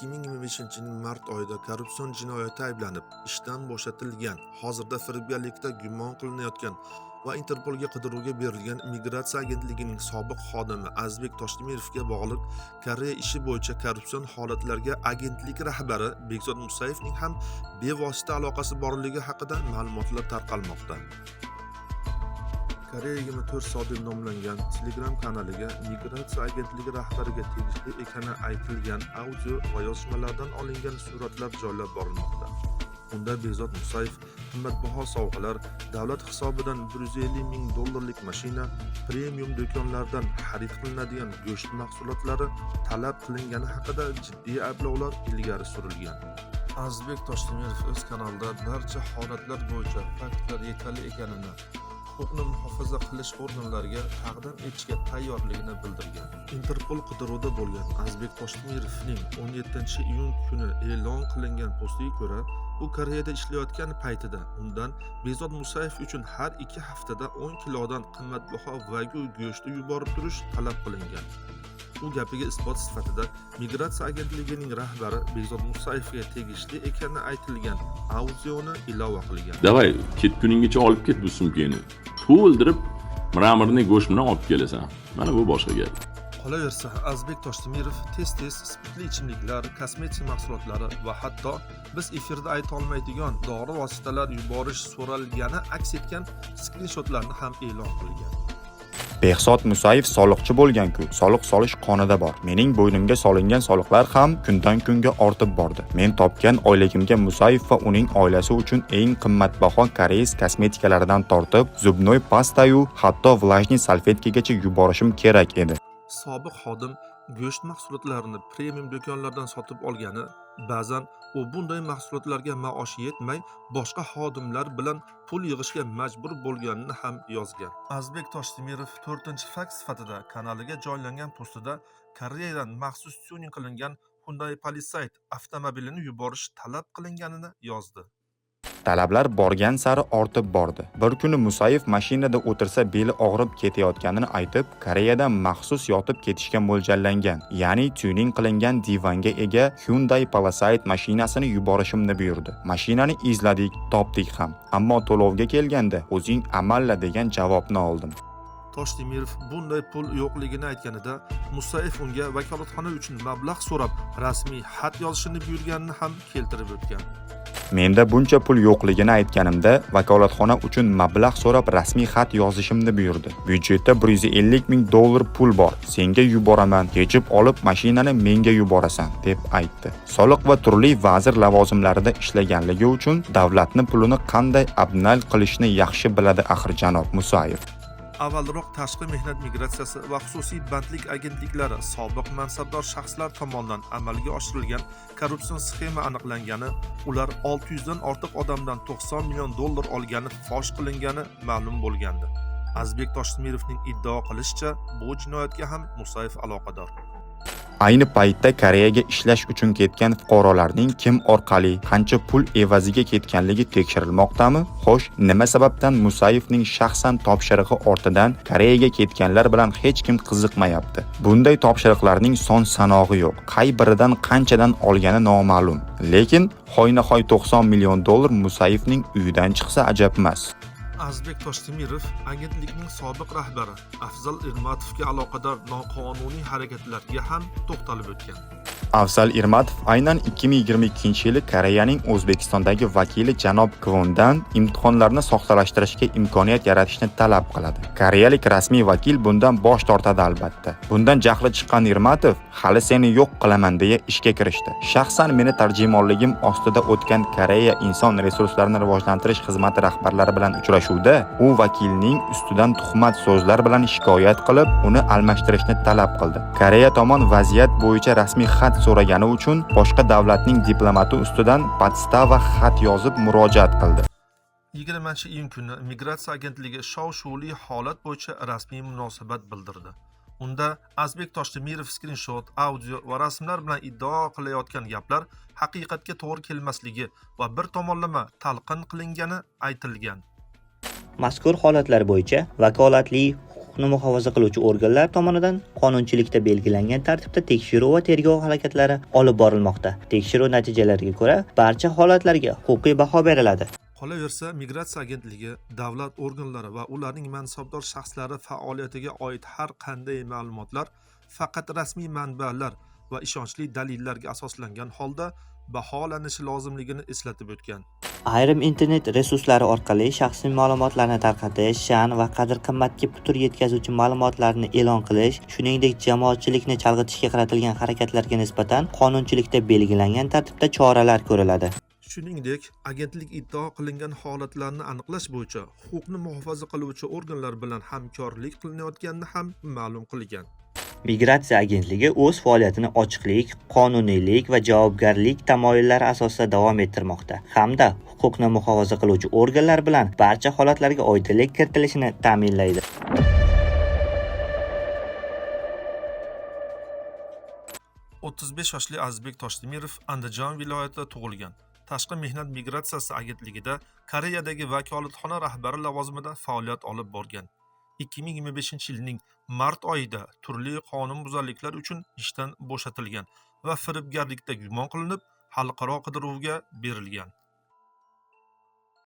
2025-yil mart oyida korrupsion jinoyati ayblanib, ishdan bo'shatilgan, hozirda firibgarlikda gumon qilinayotgan va Interpolga qidiruvga berilgan Migratsiya agentligining sobiq xodimi Azizbek Toshtemirovga bog'liq Koreya ishi bo'yicha korrupsion holatlarga agentlik rahbari Bekzod Musayevning ham bevosita aloqasi borligi haqida ma'lumotlar tarqalmoqda. Koreya 24 soat deb nomlangan Telegram kanaliga Migratsiya agentligi rahbariga tegishli ekani aytilgan audio va yozishmalardan olingan suratlar joylab borilmoqda. Unda Bekzod Musayev qimmatbaho sovg'alar, davlat hisobidan $150,000 mashina, premium do'konlardan xarid qilinadigan go'sht mahsulotlari talab qilingani haqida jiddiy ayblovlar ilgari surilgan. Azizbek Toshtemirov o'z kanalida barcha holatlar bo'yicha faktlar yetarli ekanini, huquqni muhofaza qilish organlariga taqdim etishga tayyorligini bildirgan. Interpol qidiruvda bo'lgan Azizbek Toshtemirovning 17-iyun kuni e'lon qilingan postiga ko'ra, u Koreyada ishlayotgan paytida undan Bekzod Musayev uchun har 2 haftada 10 kilodan qimmatbaho Wagyu go'shti yuborib turish talab qilingan. U gapiga isbot sifatida Migratsiya agentligining rahbari Bekzod Musayevga tegishli ekani aytilgan audioni ilova qilgan. Davay, ketguninggacha olib ket bu sumkani. To'ldirib, mramirni go'sht bilan olib kelasan. Mana bu boshqa gap. Qolaversa, Azizbek Toshtemirov tez spirtli ichimliklar, kosmetik mahsulotlari va hatto biz efirda ayta olmaydigan dori vositalar yuborish so'ralgani aks etgan skrinshotlarni ham e'lon qilgan. Bekzod Musayev soliqchi bo'lgan-ku, soliq solish qonida bor. Mening bo'ynimga solingan soliqlar ham kundan kunga ortib bordi. Men topgan oyligimga Musayev va uning oilasi uchun eng qimmatbaho koreys kosmetikalaridan tortib, zubnoy pastayu, hatto vlajniy salfetkagacha yuborishim kerak edi. Sobiq xodim go'sht mahsulotlarini premium do'konlardan sotib olgani, ba'zan u bunday mahsulotlarga maoshi yetmay, boshqa xodimlar bilan pul yig'ishga majbur bo'lganini ham yozgan. Azizbek Toshtemirov 4-fakt sifatida kanaliga joylangan postida Koreyadan maxsus tuning qilingan Hyundai Palisade avtomobilini yuborish talab qilinganini yozdi. Talablar borgan sari ortib bordi. Bir kuni Musayev mashinada o'tirsa beli og'rib ketayotganini aytib, Koreyadan maxsus yotib ketishga mo'ljallangan, ya'ni tuning qilingan divanga ega Hyundai Palisade mashinasini yuborishimni buyurdi. Mashinani izladik, topdik ham, ammo to'lovga kelganda o'zing amalla degan javobni oldim. Toshtemirov bunday pul yo'qligini aytganida, Musayev unga vakolatxona uchun mablag' so'rab, rasmiy xat yozishini buyurganini ham keltirib o'tgan. Menda buncha pul yo'qligini aytganimda, vakolatxona uchun mablag' so'rab rasmiy xat yozishimni buyurdi. Byudjetda $150,000 pul bor. Senga yuboraman, yechib olib mashinani menga yuborasan, deb aytdi. Soliq va turli vazir lavozimlarida ishlaganligi uchun davlatni pulini qanday abnal qilishni yaxshi biladi axir janob Musayev. Avvalroq tashqi mehnat migratsiyasi va xususiy bandlik agentliklari sobiq mansabdor shaxslar tomonidan amalga oshirilgan korrupsion sxema aniqlangani, ular 600 dan ortiq odamdan $90 million olgani fosh qilingani ma'lum bo'lgandi. Azizbek Toshtemirovning iddao qilishicha, bu jinoyatga ham Musayev aloqador. Ayni paytda Koreyaga ishlash uchun ketgan fuqarolarning kim orqali, qancha pul evaziga ketganligi tekshirilmoqdami? Xo'sh, nima sababdan Musayevning shaxsan topshirig'i ortidan Koreyaga ketganlar bilan hech kim qiziqmayapti? Bunday topshiriqlarning son sanog'i yo'q. Qay biridan qanchadan olgani noma'lum. Lekin hoynahoy $90 million Musayevning uyidan chiqsa ajab emas. Azizbek Toshtemirov agentlikning sobiq rahbari Afzal Irmatovga aloqador noqonuniy harakatlarga ham to'xtalib o'tgan. Afzal Irmatov aynan 2022-yili Koreyaning O'zbekistondagi vakili janob Kvondan imtihonlarni soxtalashtirishga imkoniyat yaratishni talab qiladi. Koreyalik rasmiy vakil bundan bosh tortadi albatta. Bundan jahli chiqqan Irmatov hali seni yo'q qilaman deya ishga kirishdi. Shaxsan meni tarjimonligim ostida o'tgan Koreya inson resurslarini rivojlantirish xizmati rahbarlari bilan uchrashuvda u vakilning ustidan tuhmat so'zlar bilan shikoyat qilib, uni almashtirishni talab qildi. Koreya tomon vaziyat bo'yicha rasmiy xat so'ragani uchun boshqa davlatning diplomati ustidan podstava xat yozib murojaat qildi. 20-iyun kuni Migratsiya agentligi shov-shuvli holat bo'yicha rasmiy munosabat bildirdi. Unda Azizbek Toshtemirov skrinshot, audio va rasmlar bilan iddao qilayotgan gaplar haqiqatga to'g'ri kelmasligi va bir tomonlama talqin qilingani aytilgan. Mazkur holatlar bo'yicha vakolatli huquqni muhofaza qiluvchi organlar tomonidan qonunchilikda belgilangan tartibda tekshiruv va tergov harakatlari olib borilmoqda. Tekshiruv natijalariga ko'ra, barcha holatlarga huquqiy baho beriladi. Qolaversa, Migratsiya agentligi davlat organlari va ularning mansabdor shaxslari faoliyatiga oid har qanday ma'lumotlar faqat rasmiy manbalar va ishonchli dalillarga asoslangan holda baholanishi lozimligini eslatib o'tgan. Ayrim internet resurslari orqali shaxsiy ma'lumotlarni tarqatish, sha'ni va qadr-qimmatga putur yetkazuvchi ma'lumotlarni e'lon qilish, shuningdek jamoatchilikni chalg'itishga qaratilgan harakatlarga nisbatan qonunchilikda belgilangan tartibda choralar ko'riladi. Shuningdek, agentlik iddao qilingan holatlarni aniqlash bo'yicha huquqni muhofaza qiluvchi organlar bilan hamkorlik qilinayotganini ham ma'lum qilgan. Migratsiya agentligi o'z faoliyatini ochiqlik, qonuniylik va javobgarlik tamoyillari asosida davom ettirmoqda hamda huquqni muhofaza qiluvchi organlar bilan barcha holatlarga oydinlik kiritilishini ta'minlaydi. O'ttiz besh yoshli Azizbek Toshdemirov Andijon viloyatida tug'ilgan. Tashqi mehnat migratsiyasi agentligida Koreyadagi vakolatxona rahbari lavozimida faoliyat olib borgan. 2025-yilning mart oyida turli qonunbuzarliklar uchun ishdan bo'shatilgan va firibgarlikda gumon qilinib, xalqaro qidiruvga berilgan.